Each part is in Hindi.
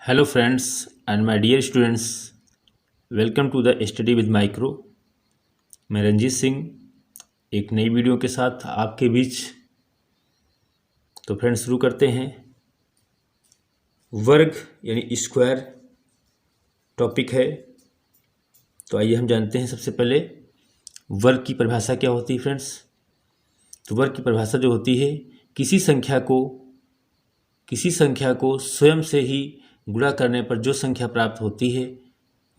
Hello friends and my dear students, welcome to the study with micro। मैं रंजीत सिंह एक नई वीडियो के साथ आपके बीच। तो फ्रेंड्स शुरू करते हैं। वर्ग यानी स्क्वायर टॉपिक है। तो आइए हम जानते हैं सबसे पहले वर्ग की परिभाषा क्या होती है फ्रेंड्स। तो वर्ग की परिभाषा जो होती है किसी संख्या को स्वयं से ही गुणा करने पर जो संख्या प्राप्त होती है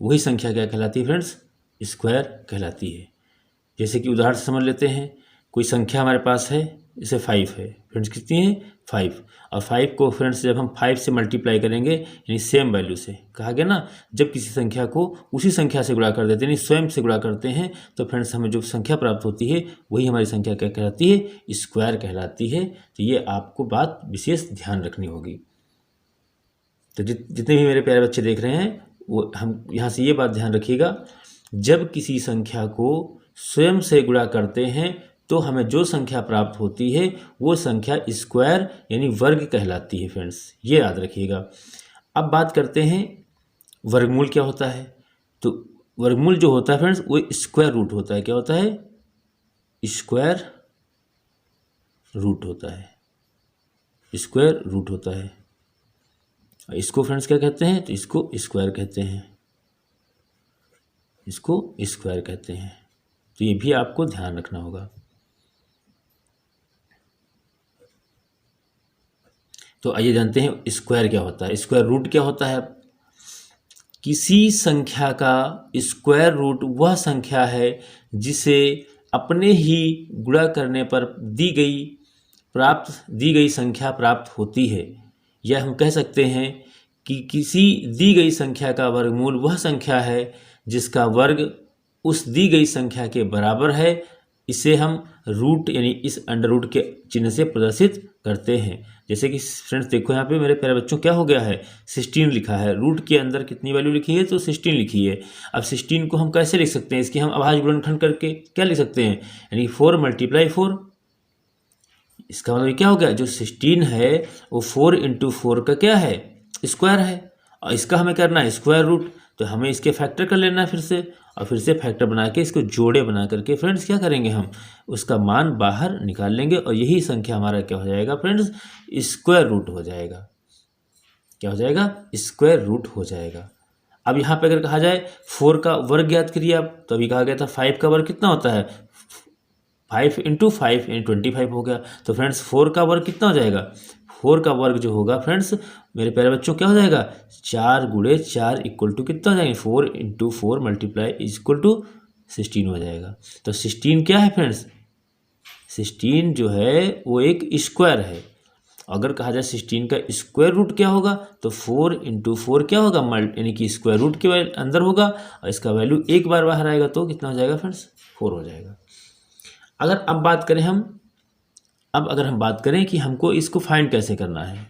वही संख्या क्या कहलाती है फ्रेंड्स, स्क्वायर कहलाती है। जैसे कि उदाहरण से समझ लेते हैं, कोई संख्या हमारे पास है, जैसे 5 है फ्रेंड्स, कितनी है 5, और 5 को फ्रेंड्स जब हम 5 से मल्टीप्लाई करेंगे यानी सेम वैल्यू से, कहा गया ना, जब किसी संख्या को उसी संख्या से गुणा कर देते हैं यानी स्वयं से गुणा करते हैं तो फ्रेंड्स हमें जो संख्या प्राप्त होती है वही हमारी संख्या क्या कहलाती है, स्क्वायर कहलाती है। तो ये आपको बात विशेष ध्यान रखनी होगी। तो जितने भी मेरे प्यारे बच्चे देख रहे हैं वो हम यहाँ से ये बात ध्यान रखिएगा, जब किसी संख्या को स्वयं से गुणा करते हैं तो हमें जो संख्या प्राप्त होती है वो संख्या स्क्वायर यानी वर्ग कहलाती है फ्रेंड्स, ये याद रखिएगा। अब बात करते हैं वर्गमूल क्या होता है। तो वर्गमूल जो होता है फ्रेंड्स वो स्क्वायर रूट होता है। क्या होता है? स्क्वायर रूट होता है। स्क्वायर रूट होता है। इसको फ्रेंड्स क्या कहते हैं? तो इसको स्क्वायर कहते हैं। इसको स्क्वायर कहते हैं। तो ये भी आपको ध्यान रखना होगा। तो आइए जानते हैं स्क्वायर क्या होता है, स्क्वायर रूट क्या होता है। किसी संख्या का स्क्वायर रूट वह संख्या है जिसे अपने ही गुणा करने पर दी गई संख्या प्राप्त होती है। यह हम कह सकते हैं कि किसी दी गई संख्या का वर्गमूल वह संख्या है जिसका वर्ग उस दी गई संख्या के बराबर है। इसे हम रूट यानी इस अंडर रूट के चिन्ह से प्रदर्शित करते हैं। जैसे कि फ्रेंड्स देखो यहाँ पे मेरे प्यारे बच्चों क्या हो गया है, 16 लिखा है। रूट के अंदर कितनी वैल्यू लिखी है? तो 16 लिखी है। अब 16 को हम कैसे लिख सकते हैं? इसकी हम अभाज्य गुणनखंड करके क्या लिख सकते हैं, यानी 4 × 4। इसका मतलब क्या हो गया, जो 16 है वो 4 × 4 का क्या है, स्क्वायर है। और इसका हमें करना है स्क्वायर रूट, तो हमें इसके फैक्टर कर लेना है फिर से, और फिर से फैक्टर बना के इसको जोड़े बना करके फ्रेंड्स क्या करेंगे, हम उसका मान बाहर निकाल लेंगे और यही संख्या हमारा क्या हो जाएगा फ्रेंड्स, स्क्वायर रूट हो जाएगा। क्या हो जाएगा? स्क्वायर रूट हो जाएगा। अब यहाँ पे अगर कहा जाए 4 का वर्ग ज्ञात करिए आप, तो अभी कहा गया था 5 का वर्ग कितना होता है, 5 × 5 यानी 25 हो गया। तो फ्रेंड्स 4 का वर्ग कितना हो जाएगा, 4 का वर्ग जो होगा फ्रेंड्स मेरे प्यारे बच्चों क्या हो जाएगा, 4 × 4 इक्वल टू कितना हो जाएगा, 4 × 4 मल्टीप्लाई इक्वल टू 16 हो जाएगा। तो 16 क्या है फ्रेंड्स, 16 जो है वो एक स्क्वायर है। अगर कहा जाए 16 का स्क्वायर रूट क्या होगा, तो 4 × 4 क्या होगा, यानी कि स्क्वायर रूट के अंदर होगा और इसका वैल्यू एक बार बाहर आएगा तो कितना हो जाएगा फ्रेंड्स, 4 हो जाएगा। अगर अगर हम बात करें कि हमको इसको फाइंड कैसे करना है,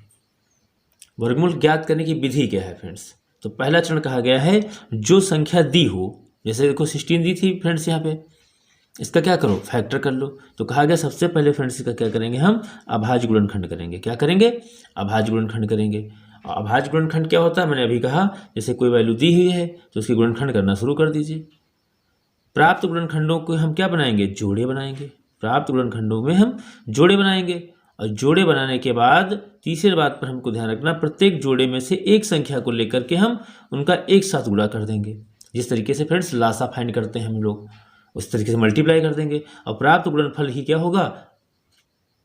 वर्गमूल ज्ञात करने की विधि क्या है फ्रेंड्स। तो पहला चरण कहा गया है जो संख्या दी हो, जैसे देखो 16 दी थी फ्रेंड्स, यहाँ पे इसका क्या करो, फैक्टर कर लो। तो कहा गया सबसे पहले फ्रेंड्स इसका क्या करेंगे, हम अभाज्य गुणनखंड करेंगे। क्या करेंगे? अभाज्य गुणनखंड करेंगे। और अभाज्य गुणनखंड क्या होता है, मैंने अभी कहा, जैसे कोई वैल्यू दी हुई है तो उसकी गुणनखंड करना शुरू कर दीजिए। प्राप्त गुणनखंडों को हम क्या बनाएंगे, जोड़े बनाएंगे। प्राप्त गुणनखंडों में हम जोड़े बनाएंगे और जोड़े बनाने के बाद तीसरी बात पर हमको ध्यान रखना, प्रत्येक जोड़े में से एक संख्या को लेकर के हम उनका एक साथ गुणा कर देंगे। जिस तरीके से फ्रेंड्स लासा फाइंड करते हैं हम लोग, उस तरीके से मल्टीप्लाई कर देंगे और प्राप्त गुणनफल ही क्या होगा,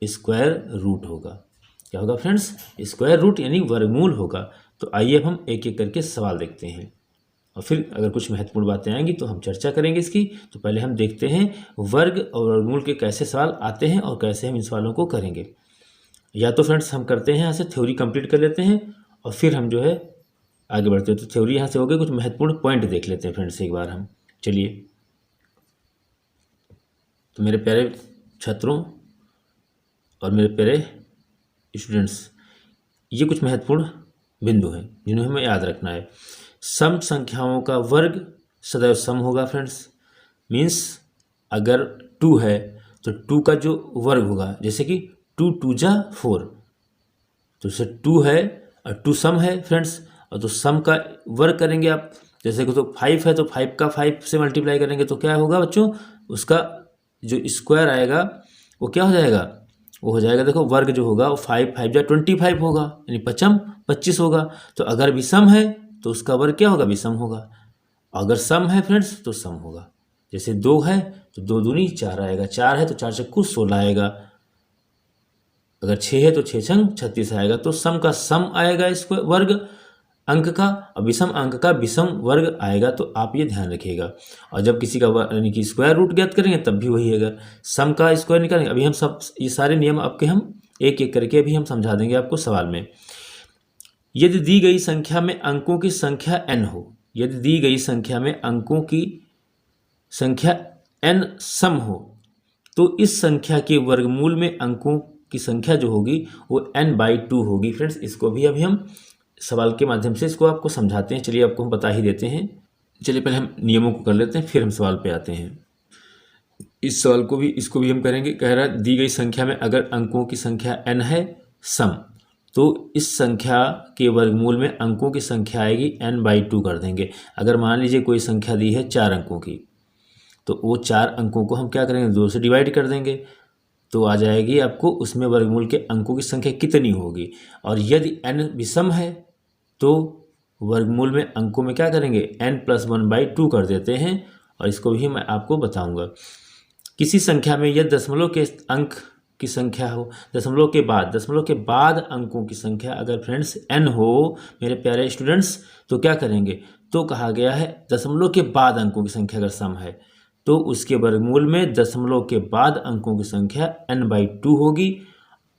स्क्वायर रूट होगा। क्या होगा फ्रेंड्स, स्क्वायर रूट यानी वर्गमूल होगा। तो आइए अब हम एक एक करके सवाल देखते हैं और फिर अगर कुछ महत्वपूर्ण बातें आएंगी तो हम चर्चा करेंगे इसकी। तो पहले हम देखते हैं वर्ग और वर्गमूल के कैसे सवाल आते हैं और कैसे हम इन सवालों को करेंगे। या तो फ्रेंड्स हम करते हैं यहाँ से थ्योरी कंप्लीट कर लेते हैं और फिर हम जो है आगे बढ़ते हैं। तो थ्योरी यहाँ से हो गई, कुछ महत्वपूर्ण पॉइंट देख लेते हैं फ्रेंड्स एक बार हम। चलिए, तो मेरे प्यारे छात्रों और मेरे प्यारे स्टूडेंट्स, ये कुछ महत्वपूर्ण बिंदु हैं जिन्हें हमें याद रखना है। सम संख्याओं का वर्ग सदैव सम होगा फ्रेंड्स। मीन्स अगर 2 है तो 2 का जो वर्ग होगा, जैसे कि 2 × 2 = 4, तो जैसे 2 है और 2 सम है फ्रेंड्स, और तो सम का वर्ग करेंगे आप, जैसे कि तो 5 है तो 5 का 5 से मल्टीप्लाई करेंगे तो क्या होगा बच्चों, उसका जो स्क्वायर आएगा वो क्या हो जाएगा, वो हो जाएगा देखो वर्ग जो होगा वो 5 5 जा 25 होगा, यानी 25 होगा। तो अगर विषम है तो उसका वर्ग क्या होगा, विषम होगा। अगर सम है फ्रेंड्स तो सम होगा। जैसे 2 है तो 2 दूनी 4 आएगा, 4 है तो 4 चक्कू 16 आएगा, अगर 6 है तो 6 छंग 36 आएगा। तो सम का सम आएगा इसको वर्ग अंक का, और विषम अंक का विषम वर्ग आएगा। तो आप ये ध्यान रखिएगा। और जब किसी का यानी कि स्क्वायर रूट ज्ञात करेंगे तब भी वही, अगर सम का स्क्वायर निकालेंगे, अभी हम सब ये सारे नियम आपके हम एक एक करके अभी हम समझा देंगे आपको सवाल में। यदि दी गई संख्या में अंकों की संख्या n हो, यदि दी गई संख्या में अंकों की संख्या n सम हो, तो इस संख्या के वर्गमूल में अंकों की संख्या जो होगी वो n/2 होगी। फ्रेंड्स इसको भी अभी हम सवाल के माध्यम से इसको आपको समझाते हैं। चलिए आपको हम बता ही देते हैं। चलिए पहले हम नियमों को कर लेते हैं, फिर हम सवाल पे आते हैं। इस सवाल को भी, इसको भी हम करेंगे। कह रहा है दी गई संख्या में अगर अंकों की संख्या n है सम, तो इस संख्या के वर्गमूल में अंकों की संख्या आएगी n/2 कर देंगे। अगर मान लीजिए कोई संख्या दी है 4 अंकों की, तो वो 4 अंकों को हम क्या करेंगे, 2 से डिवाइड कर देंगे, तो आ जाएगी आपको उसमें वर्गमूल के अंकों की संख्या कितनी होगी। और यदि n विषम है तो वर्गमूल में अंकों में क्या करेंगे, n+1/2 कर देते हैं। और इसको भी मैं आपको बताऊंगा। किसी संख्या में यदि दशमलव के अंक की संख्या हो, दशमलव के बाद अंकों की संख्या अगर फ्रेंड्स n हो मेरे प्यारे स्टूडेंट्स, तो क्या करेंगे, तो कहा गया है दशमलव के बाद अंकों की संख्या अगर सम है तो उसके वर्गमूल में दशमलव के बाद अंकों की संख्या n/2 होगी।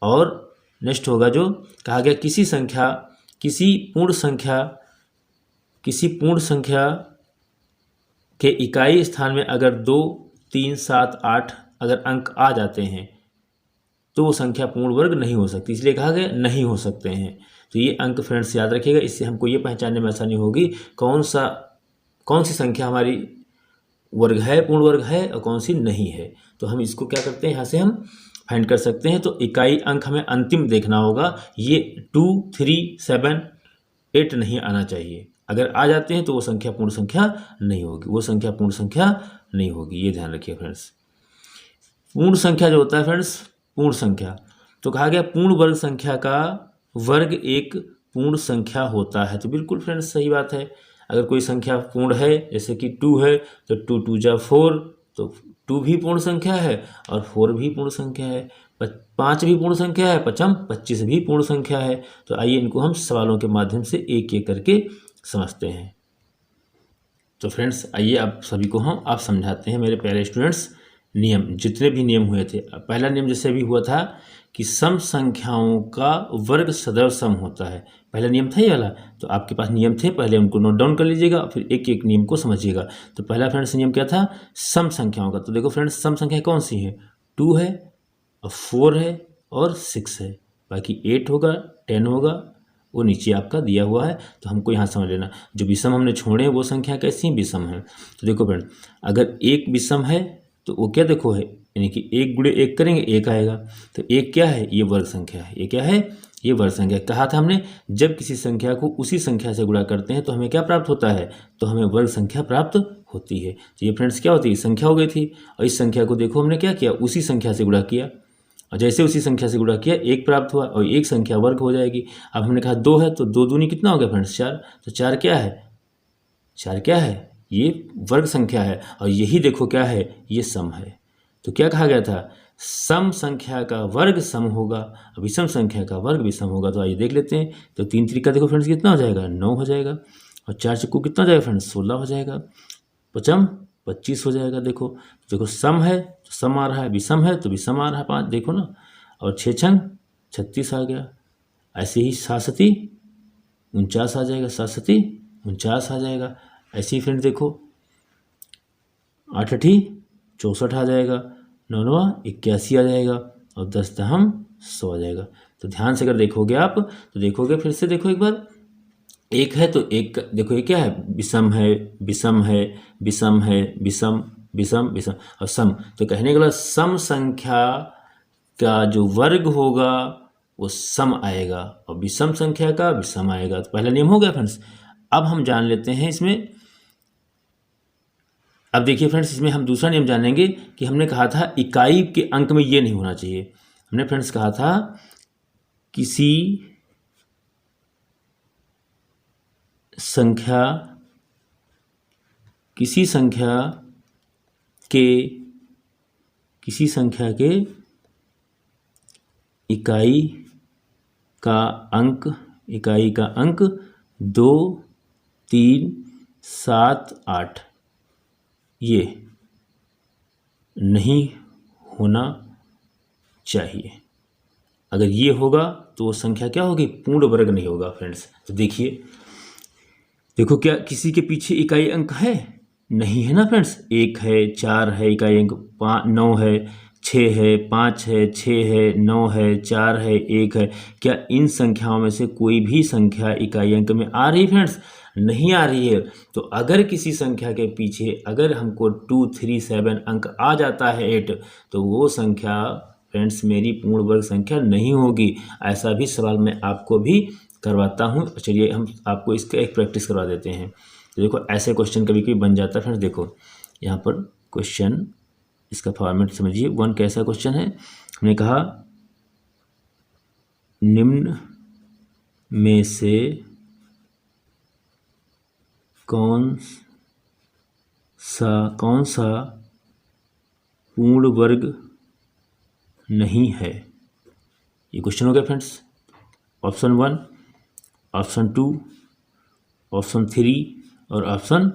और नेक्स्ट होगा जो कहा गया किसी पूर्ण संख्या के इकाई स्थान में अगर 2, 3, 7, 8 अगर अंक आ जाते हैं तो वो संख्या पूर्ण वर्ग नहीं हो सकती, इसलिए कहा गया नहीं हो सकते हैं। तो ये अंक फ्रेंड्स याद रखिएगा, इससे हमको ये पहचानने में आसानी होगी कौन सी संख्या हमारी वर्ग है, पूर्ण वर्ग है, और कौन सी नहीं है। तो हम इसको क्या करते हैं, यहाँ से हम फाइंड कर सकते हैं। तो इकाई अंक हमें अंतिम देखना होगा, ये 2, 3, 7, 8 नहीं आना चाहिए। अगर आ जाते हैं तो वो संख्या पूर्ण संख्या नहीं होगी, वो संख्या पूर्ण संख्या नहीं होगी, ये ध्यान रखिए फ्रेंड्स। पूर्ण संख्या जो होता है फ्रेंड्स, पूर्ण संख्या, तो कहा गया पूर्ण वर्ग संख्या का वर्ग एक पूर्ण संख्या होता है। तो बिल्कुल फ्रेंड्स सही बात है। अगर कोई संख्या पूर्ण है, जैसे कि 2 है तो 2 2 जा 4, तो 2 भी पूर्ण संख्या है और 4 भी पूर्ण संख्या है, 5 भी पूर्ण संख्या है, 5 25 भी पूर्ण संख्या है। तो आइए इनको हम सवालों के माध्यम से एक एक करके समझते हैं। तो फ्रेंड्स आइए आप सभी को आप समझाते हैं मेरे प्यारे स्टूडेंट्स। नियम, जितने भी नियम हुए थे, पहला नियम जैसे भी हुआ था कि सम संख्याओं का वर्ग सदैव सम होता है, पहला नियम था ये वाला। तो आपके पास नियम थे, पहले उनको नोट डाउन कर लीजिएगा, फिर एक एक नियम को समझिएगा। तो पहला फ्रेंड्स नियम क्या था, सम संख्याओं का। तो देखो फ्रेंड्स सम संख्या कौन सी है, 2 है और 4 है और 6 है, बाकी 8 होगा, 10 होगा, वो नीचे आपका दिया हुआ है। तो हमको यहाँ समझ लेना, जो विषम हमने छोड़े हैं वो संख्या कैसी विषम है। तो देखो फ्रेंड, अगर एक विषम है तो वो क्या देखो है, यानी कि 1 गुणे 1 करेंगे 1 आएगा। तो 1 क्या है, ये वर्ग संख्या है। ये क्या है, ये वर्ग संख्या। कहा था हमने जब किसी संख्या को उसी संख्या से गुणा करते हैं तो हमें क्या प्राप्त होता है, तो हमें वर्ग संख्या प्राप्त होती है। तो ये फ्रेंड्स क्या होती है, संख्या हो गई थी। और इस संख्या को देखो हमने क्या किया, उसी संख्या से गुणा किया, और जैसे उसी संख्या से गुणा किया 1 प्राप्त हुआ, और एक संख्या वर्ग हो जाएगी। अब हमने कहा 2 है तो 2 दूनी कितना हो गया फ्रेंड्स, 4। तो 4 क्या है, 4 क्या है, ये वर्ग संख्या है। और यही देखो क्या है, ये सम है। तो क्या कहा गया था, सम संख्या का वर्ग सम होगा, विषम संख्या का वर्ग विषम होगा। तो आइए देख लेते हैं। तो 3 तरीका देखो फ्रेंड्स कितना हो जाएगा, 9 हो जाएगा, और 4 चक्कू कितना हो जाएगा फ्रेंड्स, 16 हो जाएगा, 5 25 हो जाएगा। देखो सम है तो सम आ रहा है, विषम है तो विषम आ रहा है 5, देखो ना। और 6 छंग 36 आ गया। ऐसे ही 7 सती 49 आ जाएगा, 7 सती 49 आ जाएगा। ऐसे ही फ्रेंड देखो 8 अठी 64 आ जाएगा, 9 9 81 आ जाएगा, और 10 दहम 100 आ जाएगा। तो ध्यान से अगर देखोगे आप तो देखोगे, फिर से देखो एक बार, 1 है तो 1 देखो ये क्या है, विषम है, विषम है, विषम है, विषम विषम विषम और सम। तो कहने के बाद सम संख्या का जो वर्ग होगा वो सम आएगा और विषम संख्या का विषम आएगा। तो पहला नियम हो गया फ्रेंड्स। अब हम जान लेते हैं इसमें, अब देखिए फ्रेंड्स, इसमें हम दूसरा नियम जानेंगे कि हमने कहा था इकाई के अंक में ये नहीं होना चाहिए। हमने फ्रेंड्स कहा था किसी संख्या के इकाई का अंक 2, 3, 7, 8 ये नहीं होना चाहिए। अगर ये होगा तो वो संख्या क्या होगी, पूर्ण वर्ग नहीं होगा फ्रेंड्स। तो देखो क्या किसी के पीछे इकाई अंक है, नहीं है ना फ्रेंड्स। 1 है, 4 है इकाई अंक, 9 है, 6 है, 5 है, 6 है, 9 है, 4 है, 1 है। क्या इन संख्याओं में से कोई भी संख्या इकाई अंक में आ रही फ्रेंड्स, नहीं आ रही है। तो अगर किसी संख्या के पीछे अगर हमको 2, 3, 7 अंक आ जाता है 8, तो वो संख्या फ्रेंड्स मेरी पूर्ण वर्ग संख्या नहीं होगी। ऐसा भी सवाल मैं आपको भी करवाता हूँ। चलिए हम आपको इसका एक प्रैक्टिस करवा देते हैं। तो देखो ऐसे क्वेश्चन कभी कभी बन जाता है फ्रेंड्स। देखो यहाँ पर क्वेश्चन, इसका फॉर्मेट समझिए। 1 कैसा क्वेश्चन है, हमने कहा निम्न में से कौन सा पूर्ण वर्ग नहीं है। ये क्वेश्चन हो गया फ्रेंड्स। ऑप्शन 1, ऑप्शन 2, ऑप्शन 3 और ऑप्शन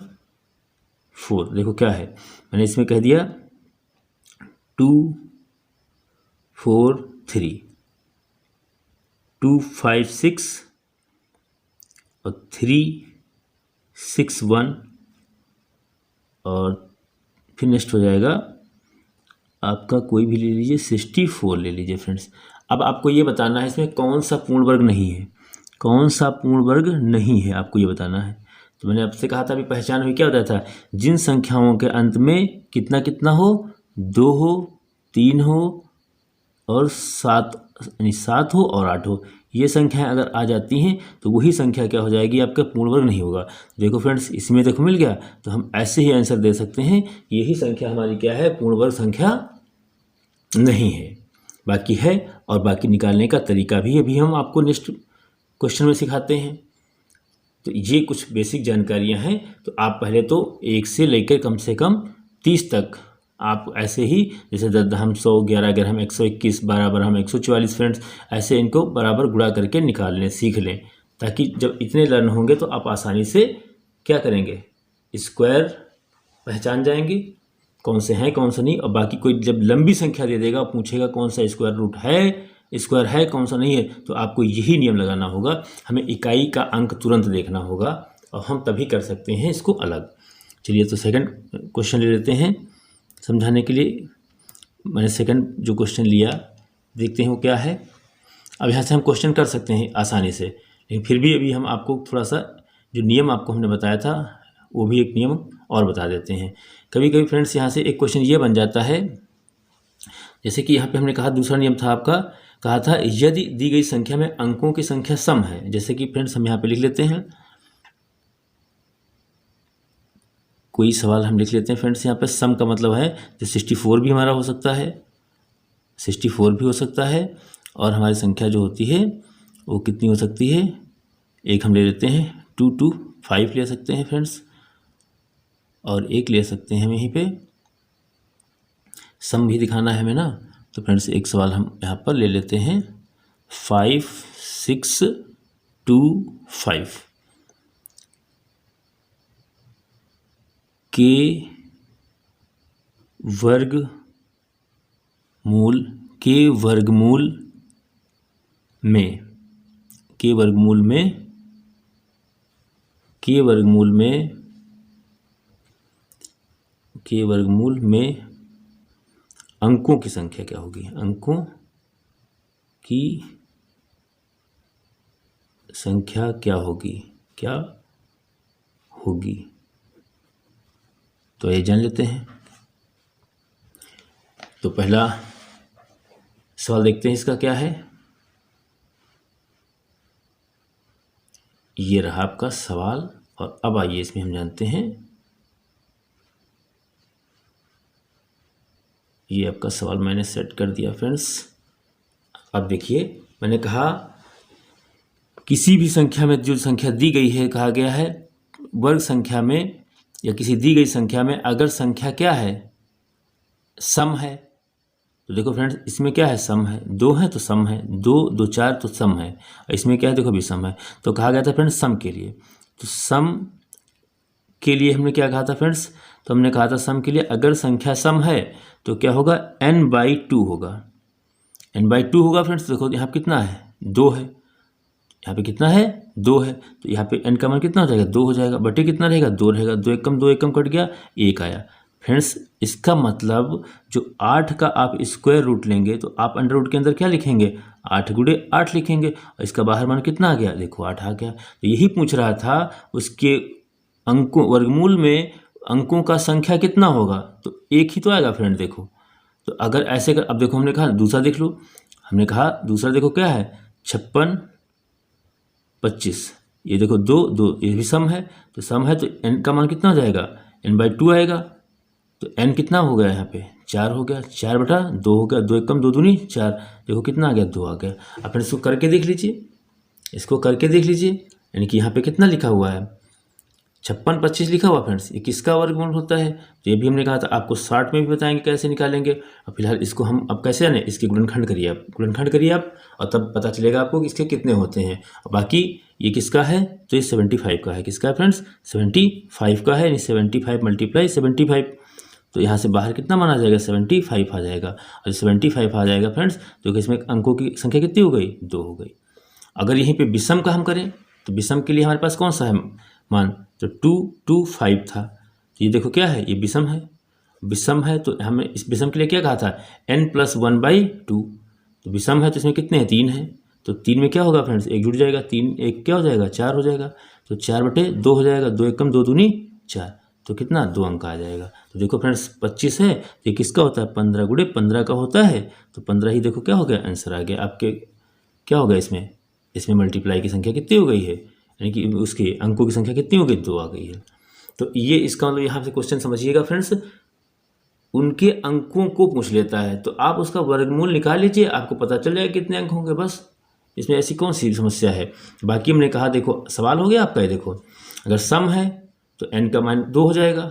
4। देखो क्या है, मैंने इसमें कह दिया 2, 4, 3, 2, 5, 6 और 3, 6, 1 और फिर नेक्स्ट हो जाएगा आपका कोई भी ले लीजिए 64 ले लीजिए फ्रेंड्स। अब आपको ये बताना है इसमें कौन सा पूर्ण वर्ग नहीं है, कौन सा पूर्ण वर्ग नहीं है, आपको ये बताना है। तो मैंने आपसे कहा था अभी पहचान हुई, क्या होता था, जिन संख्याओं के अंत में कितना कितना हो, 2 हो, 3 हो और 7, यानी 7 हो और 8 हो, ये संख्याएं अगर आ जाती हैं तो वही संख्या क्या हो जाएगी, आपका पूर्ण वर्ग नहीं होगा। देखो फ्रेंड्स इसमें देखो मिल गया, तो हम ऐसे ही आंसर दे सकते हैं, यही संख्या हमारी क्या है, पूर्ण वर्ग संख्या नहीं है। बाकी है, और बाकी निकालने का तरीका भी अभी हम आपको नेक्स्ट क्वेश्चन में सिखाते हैं। तो ये कुछ बेसिक जानकारियां हैं। तो आप पहले तो 1 से लेकर कम से कम 30 तक आप ऐसे ही, जैसे 10 हम 100, 11 अगर हम 121, 12 हम 144 फ्रेंड्स, ऐसे इनको बराबर गुणा करके निकाल लें, सीख लें, ताकि जब इतने लर्न होंगे तो आप आसानी से क्या करेंगे, स्क्वायर पहचान जाएंगे कौन से हैं कौन से नहीं। और बाकी कोई जब लंबी संख्या दे देगा, पूछेगा कौन सा स्क्वायर रूट है, स्क्वायर है कौन सा नहीं है, तो आपको यही नियम लगाना होगा, हमें इकाई का अंक तुरंत देखना होगा और हम तभी कर सकते हैं इसको अलग। चलिए तो सेकंड क्वेश्चन ले लेते हैं समझाने के लिए। मैंने सेकंड जो क्वेश्चन लिया, देखते हैं वो क्या है। अब यहाँ से हम क्वेश्चन कर सकते हैं आसानी से, लेकिन फिर भी अभी हम आपको थोड़ा सा जो नियम आपको हमने बताया था वो भी एक नियम और बता देते हैं। कभी कभी फ्रेंड्स यहाँ से एक क्वेश्चन ये बन जाता है, जैसे कि यहाँ पे हमने कहा दूसरा नियम था आपका, कहा था यदि दी गई संख्या में अंकों की संख्या सम है। जैसे कि फ्रेंड्स हम यहाँ पे लिख लेते हैं, कोई सवाल हम लिख लेते हैं फ्रेंड्स। यहाँ पे सम का मतलब है जो 64 भी हमारा हो सकता है, 64 भी हो सकता है, और हमारी संख्या जो होती है वो कितनी हो सकती है, एक हम ले लेते हैं 2 to 5 ले सकते हैं फ्रेंड्स, और एक ले सकते हैं हम यहीं पे, सम भी दिखाना है हमें ना। तो फ्रेंड्स एक सवाल हम यहाँ पर ले लेते हैं 5, 6, 2, 5 के वर्गमूल में अंकों की संख्या क्या होगी, अंकों की संख्या क्या होगी, तो ये जान लेते हैं। तो पहला सवाल देखते हैं इसका क्या है। ये रहा आपका सवाल। और अब आइए इसमें हम जानते हैं, ये आपका सवाल मैंने सेट कर दिया फ्रेंड्स। अब देखिए, मैंने कहा किसी भी संख्या में जो संख्या दी गई है, कहा गया है वर्ग संख्या में या किसी दी गई संख्या में अगर संख्या क्या है, सम है, तो देखो फ्रेंड्स इसमें क्या है, सम है, 2 है तो सम है, 2 2 4 तो सम है, और इसमें क्या है देखो भी सम है। तो कहा गया था फ्रेंड्स सम के लिए, तो सम के लिए हमने क्या कहा था फ्रेंड्स, तो हमने कहा था सम के लिए अगर संख्या सम है तो क्या होगा, n/2 होगा, n/2 होगा फ्रेंड्स। देखो यहाँ पे कितना है, 2 है, यहाँ पे कितना है, 2 है, तो यहाँ पे n का मान कितना हो जाएगा, 2 हो जाएगा, बटे कितना रहेगा, 2 रहेगा, 2 एकम 2 एकम कट गया, 1 आया। फ्रेंड्स इसका मतलब जो 8 का आप स्क्वायर रूट लेंगे तो आप अंडर रूट के अंदर क्या लिखेंगे, 8 गुणे 8 लिखेंगे, और इसका बाहर मान कितना आ गया, देखो 8 आ गया। तो यही पूछ रहा था उसके अंकों, वर्गमूल में अंकों का संख्या कितना होगा, तो 1 ही तो आएगा फ्रेंड। देखो तो अगर ऐसे कर, अब देखो हमने कहा दूसरा देख लो, हमने कहा दूसरा देखो क्या है, 56 25, ये देखो 2 2, ये भी सम है, तो सम है तो n का मान कितना हो जाएगा, n/2 आएगा। तो n कितना हो गया, यहाँ पे 4 हो गया, 4/2 हो गया, 2 एकम 2 दूनी 4, देखो कितना आ गया, 2 आ गया। अब इसको करके देख लीजिए, इसको करके देख लीजिए, यानी कि यहाँ पे कितना लिखा हुआ है, 56 25 लिखा हुआ फ्रेंड्स, ये किसका वर्गमूल होता है, तो ये भी हमने कहा था आपको शॉर्ट में भी बताएंगे कैसे निकालेंगे। और फिलहाल इसको हम अब कैसे जाने, इसके गुणनखंड करिए आप, गुणनखंड करिए आप, और तब पता चलेगा आपको कि इसके कितने होते हैं। और बाकी ये किसका है, तो ये 75 का है, किसका है फ्रेंड्स, 75 का है, यानी 75 × 75, तो यहाँ से बाहर कितना मान आ जाएगा, 75 आ जाएगा। और 75 आ जाएगा फ्रेंड्स, तो इसमें अंकों की संख्या कितनी हो गई, 2 हो गई। अगर यहीं पे विषम का हम करें तो विषम के लिए हमारे पास कौन सा है मान, तो 2 2 5 था, तो ये देखो क्या है, ये विषम है, विषम है तो हमें इस विषम के लिए क्या कहा था, n+1/2, तो विषम है तो इसमें कितने हैं, 3 है, तो 3 में क्या होगा फ्रेंड्स, 1 जुड़ जाएगा, 3 1 क्या हो जाएगा, 4 हो जाएगा, तो 4/2 हो जाएगा, 2 एकम 2 दूनी 4, तो कितना, 2 अंक आ जाएगा। तो देखो फ्रेंड्स 25 है, तो ये किसका होता है, 15 गुणे 15 का होता है, तो 15 ही देखो क्या हो गया, आंसर आ गया आपके, क्या होगा इसमें मल्टीप्लाई की संख्या कितनी हो गई है, यानी कि उसके अंकों की संख्या कितनी हो गई, 2 आ गई है। तो ये इसका मतलब यहाँ से क्वेश्चन समझिएगा फ्रेंड्स, उनके अंकों को पूछ लेता है, तो आप उसका वर्गमूल निकाल लीजिए, आपको पता चल जाएगा कितने अंक होंगे, बस इसमें ऐसी कौन सी समस्या है। बाकी हमने कहा देखो सवाल हो गया आपका, ये देखो अगर सम है तो n का मान 2 हो जाएगा,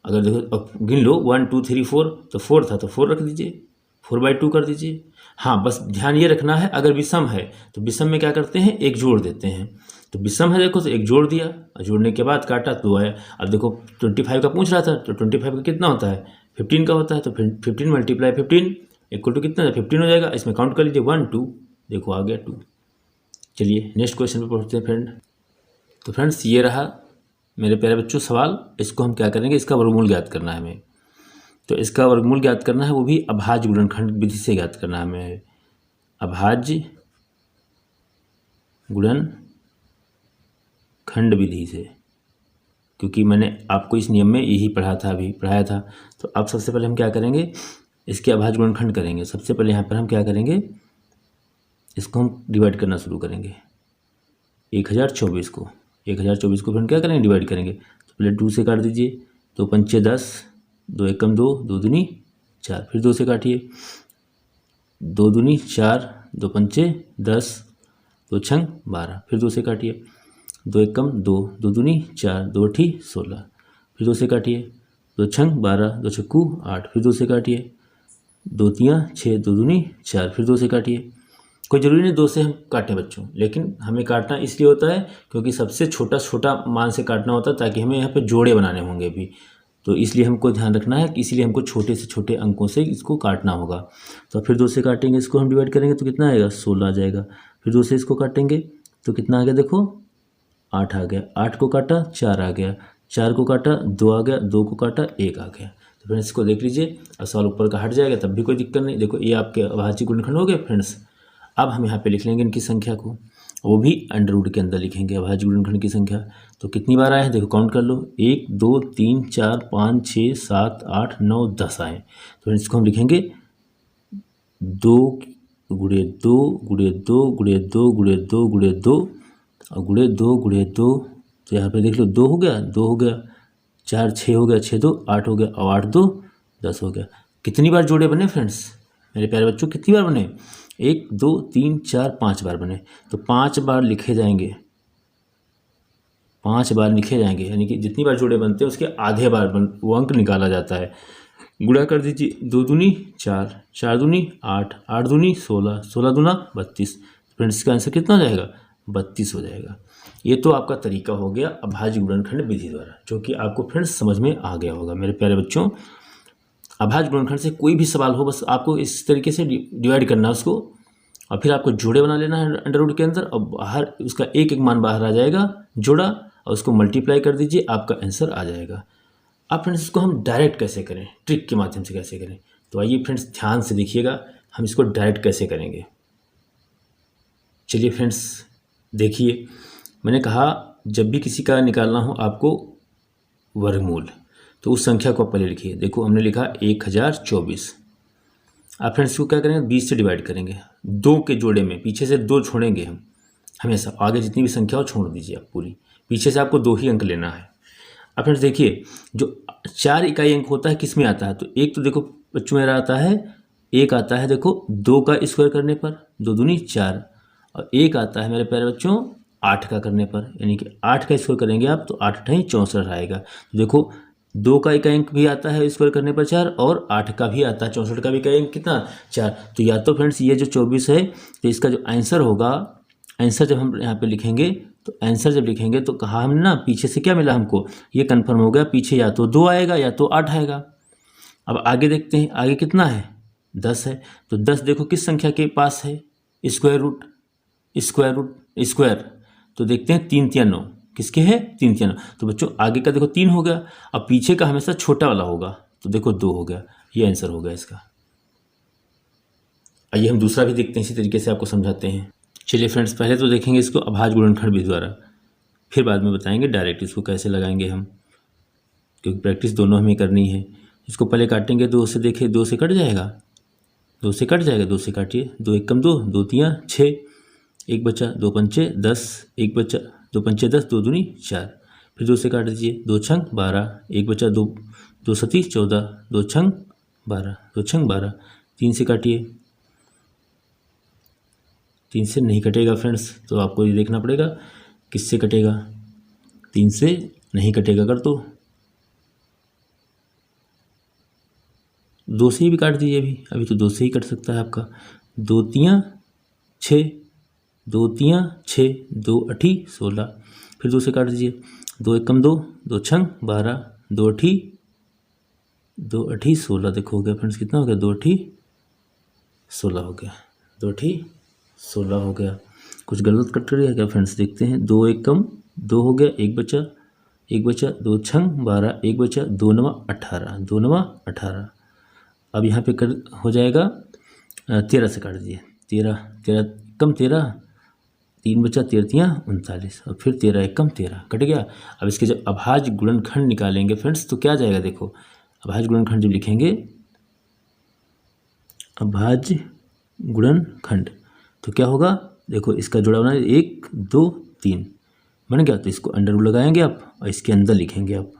अगर देखो अब गिन लो 1 2 3 4, तो 4 था तो 4 रख दीजिए, 4/2 कर दीजिए। हाँ बस ध्यान ये रखना है, अगर विषम है तो विषम में क्या करते हैं, एक जोड़ देते हैं, तो विषम है देखो तो एक जोड़ दिया, और जोड़ने के बाद काटा तो 2 आया। अब देखो 25 का पूछ रहा था, तो 25 का कितना होता है, 15 का होता है, तो 15 × 15 इक्वल टू कितना, 15 हो जाएगा। इसमें काउंट कर लीजिए 1 2, देखो आ गया 2। चलिए नेक्स्ट क्वेश्चन पे पढ़ते हैं फ्रेंड। तो फ्रेंड्स ये रहा मेरे प्यारे बच्चों सवाल, इसको हम क्या करेंगे, इसका वर्गमूल ज्ञात करना है हमें, तो इसका वर्गमूल ज्ञात करना है, वो भी अभाज्य गुणनखंड विधि से ज्ञात करना है हमें, अभाज्य गुणनखंड विधि से, क्योंकि मैंने आपको इस नियम में यही पढ़ा था, अभी पढ़ाया था। तो अब सबसे पहले हम क्या करेंगे, इसके अभाज्य गुणनखंड करेंगे। सबसे पहले यहाँ पर हम क्या करेंगे, इसको हम डिवाइड करना शुरू करेंगे, 1024 को, 1024 को फिर हम क्या करेंगे, डिवाइड करेंगे। तो पहले 2 से काट दीजिए, 2 पंचे 10, 2 एकम 2, 2 दूनी 4, फिर 2 से काटिए, 2 दूनी 4, 2 पंचे 10, 2 छंग 12, फिर 2 से काटिए, 2 एकम 2, 2 दूनी 4, 2 अठी 16, फिर 2 से काटिए, 2 छंग 12, 2 छक्कू 8, फिर 2 से काटिए, 2 तियाँ 6, 2 दूनी 4, फिर 2 से काटिए। कोई ज़रूरी नहीं 2 से हम काटें बच्चों, लेकिन हमें काटना इसलिए होता है क्योंकि सबसे छोटा मान से काटना होता है, ताकि हमें यहाँ पे जोड़े बनाने होंगे भी, तो इसलिए हमको ध्यान रखना है कि इसीलिए हमको छोटे से छोटे अंकों से इसको काटना होगा। तो फिर 2 से काटेंगे, इसको हम डिवाइड करेंगे तो कितना आएगा, 16 आ जाएगा। फिर 2 से इसको काटेंगे तो कितना आ गया, देखो 8 आ गया, 8 को काटा 4 आ गया, 4 को काटा 2 आ गया, 2 को काटा 1 आ गया। तो फ्रेंड्स इसको देख लीजिए, और सवाल ऊपर का हट जाएगा तब भी कोई दिक्कत नहीं। देखो ये आपके अभाज्य गुणनखंड हो गए फ्रेंड्स। अब हम यहाँ पे लिख लेंगे इनकी संख्या को, वो भी अंडर रूट के अंदर लिखेंगे अभाज्य गुणनखंड की संख्या। तो कितनी बार आए हैं, देखो काउंट कर लो, 1 2 3 4 5 6 7 8 9 10 आए। तो इसको हम लिखेंगे 2 × 2 × 2 × 2 × 2 × 2 × 2 और गुणे दो, तो यहाँ पे देख लो 2 हो गया, 2 हो गया, 4 6 हो गया, 6 2 8 हो गया, और 8 2 10 हो गया। कितनी बार जोड़े बने फ्रेंड्स मेरे प्यारे बच्चों, कितनी बार बने? 1 2 3 4 5 बार बने। तो 5 बार लिखे जाएंगे, 5 बार लिखे जाएंगे, यानी कि जितनी बार जोड़े बनते हैं उसके आधे बार वो अंक निकाला जाता है। गुणा कर दीजिए, 2 दूनी 4, 4 दूनी 8, 8 दूनी 16, 16 दूना 32। फ्रेंड्स इसका आंसर कितना हो जाएगा? 32 हो जाएगा। ये तो आपका तरीका हो गया अभाज्य गुणनखंड विधि द्वारा, जो कि आपको फ्रेंड्स समझ में आ गया होगा मेरे प्यारे बच्चों। अभाज्य गुणनखंड से कोई भी सवाल हो, बस आपको इस तरीके से डिवाइड करना है उसको, और फिर आपको जोड़े बना लेना है अंडर रूट के अंदर, और बाहर उसका एक एक मान बाहर आ जाएगा जोड़ा, और उसको मल्टीप्लाई कर दीजिए, आपका आंसर आ जाएगा। अब फ्रेंड्स इसको हम डायरेक्ट कैसे करें, ट्रिक के माध्यम से कैसे करें, तो आइए फ्रेंड्स ध्यान से देखिएगा हम इसको डायरेक्ट कैसे करेंगे। चलिए फ्रेंड्स देखिए, मैंने कहा जब भी किसी का निकालना हो आपको वर्गमूल, तो उस संख्या को आप पहले लिखिए। देखो हमने लिखा 1024। आप फ्रेंड्स इसको क्या करेंगे, 20 से डिवाइड करेंगे, 2 के जोड़े में पीछे से 2 छोड़ेंगे हम हमेशा, आगे जितनी भी संख्या हो छोड़ दीजिए आप पूरी, पीछे से आपको 2 ही अंक लेना है। अब फ्रेंड्स देखिए, जो 4 इकाई अंक होता है किस में आता है, तो एक तो देखो बच्चों मेरा आता है, एक आता है देखो 2 का स्क्वायर करने पर, 2 दूनी 4, और एक आता है मेरे प्यारे बच्चों 8 का करने पर, यानी कि 8 का स्क्वायर करेंगे आप तो 8 अठाई 64 आएगा। तो देखो 2 का इकाई अंक भी आता है स्क्वायर करने पर 4, और 8 का भी आता है, 64 का भी इकाई अंक कितना 4। तो या तो फ्रेंड्स ये जो 24 है, तो इसका जो आंसर होगा, आंसर जब हम यहाँ पे लिखेंगे, तो आंसर जब लिखेंगे तो कहा हमने ना पीछे से क्या मिला हमको, ये कन्फर्म हो गया, पीछे या तो 2 आएगा या तो 8 आएगा। अब आगे देखते हैं, आगे कितना है, 10 है, तो 10 देखो किस संख्या के पास है, स्क्वायर रूट, स्क्वायर, तो देखते हैं 3 3 9 किसके है, 3 3 9। तो बच्चों आगे का देखो 3 हो गया, अब पीछे का हमेशा छोटा वाला होगा, तो देखो 2 हो गया, ये आंसर हो गया इसका। आइए हम दूसरा भी देखते हैं, इसी तरीके से आपको समझाते हैं। चलिए फ्रेंड्स पहले तो देखेंगे इसको अभाज्य गुणनखंड विधि द्वारा, फिर बाद में बताएंगे डायरेक्ट इसको कैसे लगाएंगे हम, क्योंकि प्रैक्टिस दोनों हमें करनी है। इसको पहले काटेंगे 2 से, देखिए 2 से कट जाएगा, 2 से कट जाएगा, 2 से काटिए, 2 1 कम 2, 2 3 6, 1 बचा, 2 पंचे 10, 1 बचा, 2 पंचे 10, 2 दूनी 4, फिर 2 से काट दीजिए, 2 छंग 12, 1 बचा, 2 सती 14, 2 छंग 12, 2 छंग 12, 3 से काटिए, 3 से नहीं कटेगा फ्रेंड्स, तो आपको ये देखना पड़ेगा किससे कटेगा, 3 से नहीं कटेगा, कर तो 2 से भी काट दीजिए, अभी तो 2 से ही कट सकता है आपका। 2 3 6, 2 3 6, 2 अठी 16, फिर 2 से काट दीजिए, 2 1 कम 2, 2 छंग 12, 2 अठी 16, देखो हो गया फ्रेंड्स, कितना हो गया, 2 अठी 16 हो गया, 2 अठी 16 हो गया। कुछ गलत कट कर क्या फ्रेंड्स, देखते हैं, 2 1 कम 2 हो गया, 1 बचा, 2 छंग 12, 1 बचा, 2 9 18, 2 9 18। अब यहाँ पे कर हो जाएगा 13 से काट दिए, 13 कम 13, 3 बचा, 13 3 39, और फिर 13 1 कम 13 कट गया। अब इसके जब अभाज्य गुणनखंड निकालेंगे फ्रेंड्स, तो क्या जाएगा, देखो अभाज्य गुणनखंड जब लिखेंगे, अभाज्य गुणनखंड, तो क्या होगा, देखो इसका जोड़ा बना 1 2 3 बन गया, तो इसको अंडर रूट लगाएंगे आप, और इसके अंदर लिखेंगे आप।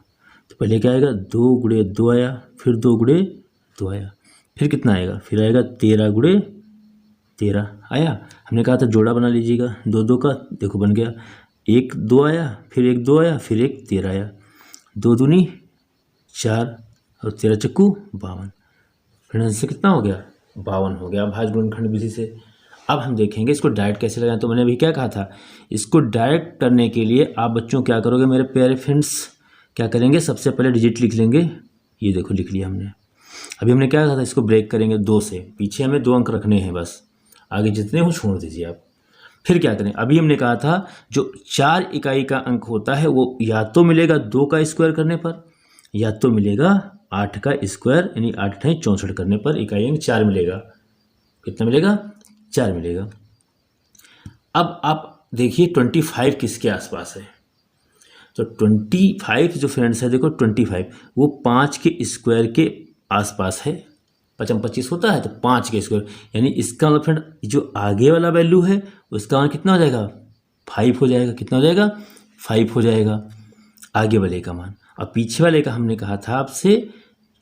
तो पहले क्या आएगा, 2 गुणे 2 आया, फिर 2 गुणे 2 आया, फिर कितना आएगा, फिर आएगा 13 गुणे 13 आया। हमने कहा था जोड़ा बना लीजिएगा 2 2 का, देखो बन गया, 1 2 आया, फिर 1 2 आया, फिर 1 13 आया, 2 दूनी 4, और 13 चक्कू 52, फिर आंसर कितना हो गया, 52 हो गया अभाज्य गुणनखंड विधि से। अब हम देखेंगे इसको डायरेक्ट कैसे लगाएं। तो मैंने अभी क्या कहा था, इसको डायरेक्ट करने के लिए आप बच्चों क्या करोगे मेरे प्यारे फ्रेंड्स, क्या करेंगे, सबसे पहले डिजिट लिख लेंगे, ये देखो लिख लिया हमने। अभी हमने क्या कहा था, इसको ब्रेक करेंगे 2 से, पीछे हमें 2 अंक रखने हैं बस, आगे जितने हो छोड़ दीजिए आप। फिर क्या करें, अभी हमने कहा था जो 4 इकाई का अंक होता है वो या तो मिलेगा 2 का स्क्वायर करने पर, या तो मिलेगा 8 का स्क्वायर, यानी 8 अठाई 64 करने पर इकाई अंक 4 मिलेगा। कितना मिलेगा, 4 मिलेगा। अब आप देखिए 25 किसके आसपास है, तो 25 जो फ्रेंड्स है, देखो 25 वो 5 के स्क्वायर के आसपास है, 5 25 होता है, तो 5 के स्क्वायर, यानी इसका मतलब फ्रेंड जो आगे वाला वैल्यू है उसका मान कितना हो जाएगा 5 हो जाएगा। कितना हो जाएगा? 5 हो जाएगा आगे वाले का मान। और पीछे वाले का हमने कहा था आपसे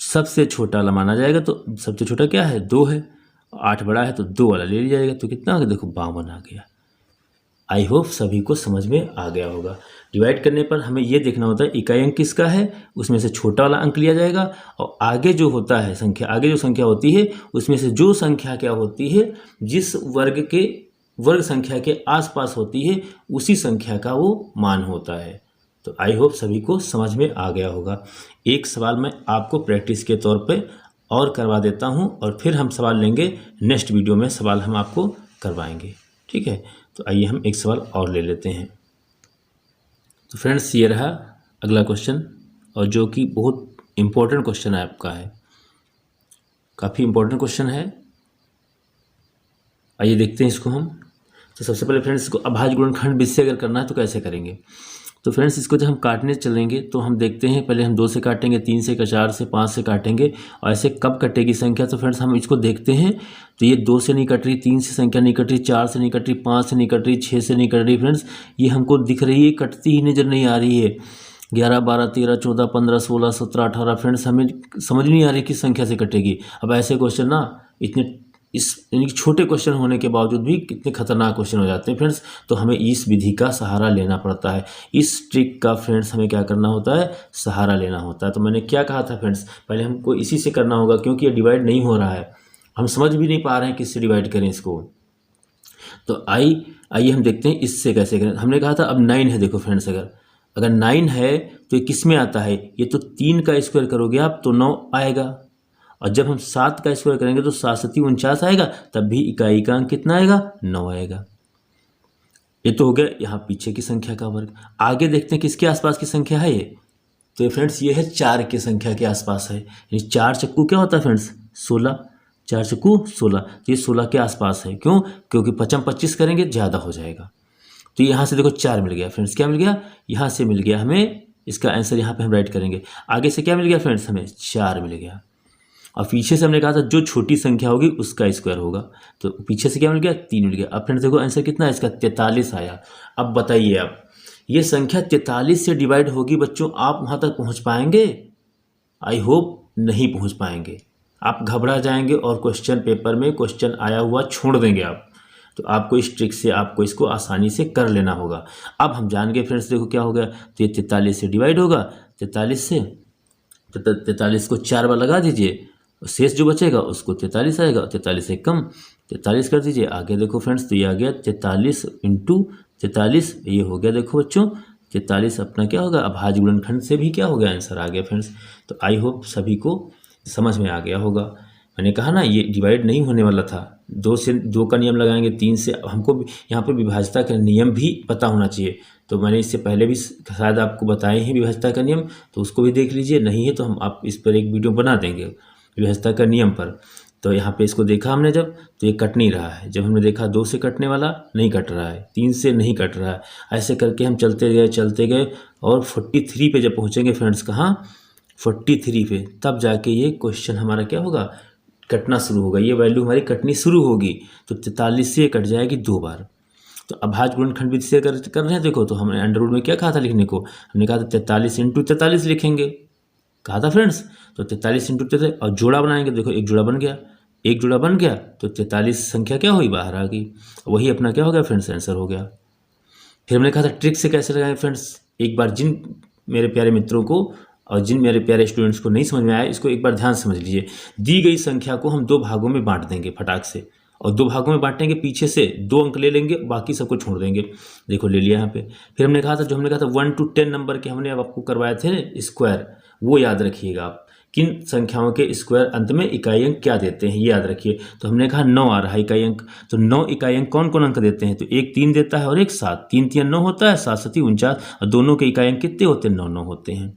सबसे छोटा वाला माना जाएगा, तो सबसे छोटा क्या है? 2 है। 8 बड़ा है तो 2 वाला ले लिया जाएगा। तो कितना आ गया? देखो 52 आ गया। आई होप सभी को समझ में आ गया होगा। डिवाइड करने पर हमें ये देखना होता है इकाई अंक किसका है, उसमें से छोटा वाला अंक लिया जाएगा, और आगे जो होता है संख्या, आगे जो संख्या होती है उसमें से जो संख्या क्या होती है, जिस वर्ग संख्या के आसपास होती है उसी संख्या का वो मान होता है। तो आई होप सभी को समझ में आ गया होगा। एक सवाल मैं आपको प्रैक्टिस के तौर पे और करवा देता हूँ, और फिर हम सवाल लेंगे नेक्स्ट वीडियो में, सवाल हम आपको करवाएंगे। ठीक है, तो आइए हम एक सवाल और ले लेते हैं। तो फ्रेंड्स ये रहा अगला क्वेश्चन, और जो कि बहुत इम्पोर्टेंट क्वेश्चन है आपका है, काफ़ी इम्पोर्टेंट क्वेश्चन है। आइए देखते हैं इसको हम। तो सबसे पहले फ्रेंड्स इसको अभाज्य गुणनखंड विधि से अगर करना है तो कैसे करेंगे। तो फ्रेंड्स इसको जब हम काटने चलेंगे तो हम देखते हैं, पहले हम 2 से काटेंगे, 3 से, 4 से, 5 से काटेंगे, और ऐसे कब कटेगी संख्या। तो फ्रेंड्स हम इसको देखते हैं, तो ये 2 से नहीं कट रही, 3 से संख्या नहीं कट रही, 4 से नहीं कट रही, 5 से नहीं कट रही, 6 से नहीं कट रही। फ्रेंड्स ये हमको दिख रही है, कटती ही नज़र नहीं आ रही है। 11, 12, 13, 14, 15, 16, 17, 18 फ्रेंड्स हमें समझ नहीं आ रही किस संख्या से कटेगी। अब ऐसे क्वेश्चन ना इतने यानी छोटे क्वेश्चन होने के बावजूद भी कितने खतरनाक क्वेश्चन हो जाते हैं फ्रेंड्स, तो हमें इस विधि का सहारा लेना पड़ता है। इस ट्रिक का फ्रेंड्स हमें क्या करना होता है? सहारा लेना होता है। तो मैंने क्या कहा था फ्रेंड्स, पहले हमको इसी से करना होगा, क्योंकि ये डिवाइड नहीं हो रहा है, हम समझ भी नहीं पा रहे हैं किससे डिवाइड करें इसको। तो आइए हम देखते हैं इससे कैसे करें। हमने कहा था अब 9 है, देखो फ्रेंड्स अगर 9 है तो ये किस में आता है? ये तो 3 का स्क्वायर करोगे आप तो 9 आएगा, और जब हम 7 का स्क्वायर करेंगे तो 7 7 49 आएगा, तब भी इकाई का अंक कितना आएगा? 9 आएगा। ये तो हो गया यहाँ पीछे की संख्या का वर्ग। आगे देखते हैं किसके आसपास की संख्या है ये। तो ये फ्रेंड्स ये है 4 की संख्या के आसपास है, यानी 4 चक्कू क्या होता है फ्रेंड्स? 16। 4 चक्कू 16, तो ये 16 के आसपास है। क्यों? क्योंकि 55 25 करेंगे ज़्यादा हो जाएगा। तो यहाँ से देखो 4 मिल गया फ्रेंड्स। क्या मिल गया? यहाँ से मिल गया हमें, इसका आंसर यहाँ पे हम राइट करेंगे। आगे से क्या मिल गया फ्रेंड्स? हमें 4 मिल गया, और पीछे से हमने कहा था जो छोटी संख्या होगी उसका स्क्वायर होगा, तो पीछे से क्या मिल गया? 3 मिल गया। अब फ्रेंड्स देखो आंसर कितना है इसका? 43 आया। अब बताइए, अब ये संख्या 43 से डिवाइड होगी बच्चों, आप वहाँ तक पहुँच पाएंगे? आई होप नहीं पहुँच पाएंगे, आप घबरा जाएंगे और क्वेश्चन पेपर में क्वेश्चन आया हुआ छोड़ देंगे आप। तो आपको इस ट्रिक से आपको इसको आसानी से कर लेना होगा। अब हम जान गए फ्रेंड्स, देखो क्या हो गया, तो ये 43 से डिवाइड होगा, 43 से, तो 43 को 4 बार लगा दीजिए, शेष जो बचेगा उसको 43 आएगा, 43 से कम 43 कर दीजिए। आगे देखो फ्रेंड्स, तो ये आ गया 43 × 43, ये हो गया देखो बच्चों 43 अपना क्या होगा? अभाज्य गुणनखंड से भी क्या हो गया? आंसर आ गया फ्रेंड्स। तो आई होप सभी को समझ में आ गया होगा। मैंने कहा ना ये डिवाइड नहीं होने वाला था, 2 से 2 का नियम लगाएंगे, 3 से, हमको यहाँ पे विभाज्यता का नियम भी पता होना चाहिए। तो मैंने इससे पहले भी शायद आपको बताए हैं विभाज्यता का नियम, तो उसको भी देख लीजिए, नहीं है तो हम आप इस पर एक वीडियो बना देंगे विभाज्यता का नियम पर। तो यहाँ पे इसको देखा हमने जब, तो ये कट नहीं रहा है। जब हमने देखा 2 से कटने वाला नहीं कट रहा है, 3 से नहीं कट रहा है, ऐसे करके हम चलते गए और 43 पे जब पहुँचेंगे फ्रेंड्स, कहाँ? 43 पे, तब जाके ये क्वेश्चन हमारा क्या होगा? कटना शुरू होगा, ये वैल्यू हमारी कटनी शुरू होगी। तो 43 से कट जाएगी 2 बार। तो अभाज्य गुणनखंड विधि से कर रहे हैं, देखो तो हमने अंडर रूट में क्या कहा था लिखने को? हमने कहा था 43 × 43 लिखेंगे, कहा था फ्रेंड्स। तो 43 × 43 और जोड़ा बनाएंगे, देखो एक जोड़ा बन गया, एक जोड़ा बन गया, तो 43 संख्या क्या हुई? बाहर आ गई। वही अपना क्या हो गया फ्रेंड्स? आंसर हो गया। फिर हमने कहा था ट्रिक से कैसे लगाएं फ्रेंड्स। एक बार जिन मेरे प्यारे मित्रों को और जिन मेरे प्यारे स्टूडेंट्स को नहीं समझ में आया, इसको एक बार ध्यान से समझ लीजिए। दी गई संख्या को हम 2 भागों में बांट देंगे फटाक से, और 2 भागों में बांटेंगे, पीछे से 2 अंक ले लेंगे, बाकी सबको छोड़ देंगे। देखो ले लिया यहाँ पे। फिर हमने कहा था, जो हमने कहा था 1 to 10 नंबर के हमने अब आपको करवाए थे स्क्वायर, वो याद रखिएगा आप, किन संख्याओं के स्क्वायर अंत में इकाई अंक क्या देते हैं ये याद रखिए। तो हमने कहा 9 आ रहा है इकाई अंक, तो 9 इकाई अंक कौन कौन अंक देते हैं? तो एक 3 देता है और एक 7, 3 3 9 होता है, 7 7 49, और दोनों के इकाई अंक कितने होते हैं? 9 9 होते हैं।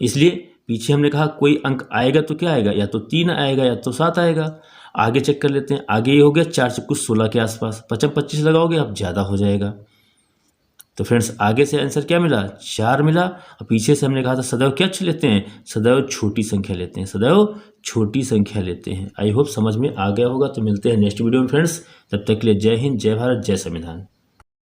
इसलिए पीछे हमने कहा कोई अंक आएगा तो क्या आएगा? या तो 3 आएगा या तो 7 आएगा। आगे चेक कर लेते हैं, आगे ये हो गया 4 चक्कू 16 के आसपास, 55 25 लगाओगे अब ज़्यादा हो जाएगा। तो फ्रेंड्स आगे से आंसर क्या मिला? 4 मिला, और पीछे से हमने कहा था सदैव क्या लेते हैं? सदैव छोटी संख्या लेते हैं, सदैव छोटी संख्या लेते हैं। आई होप समझ में आ गया होगा। तो मिलते हैं नेक्स्ट वीडियो में फ्रेंड्स, तब तक के लिए जय हिंद, जय भारत, जय संविधान।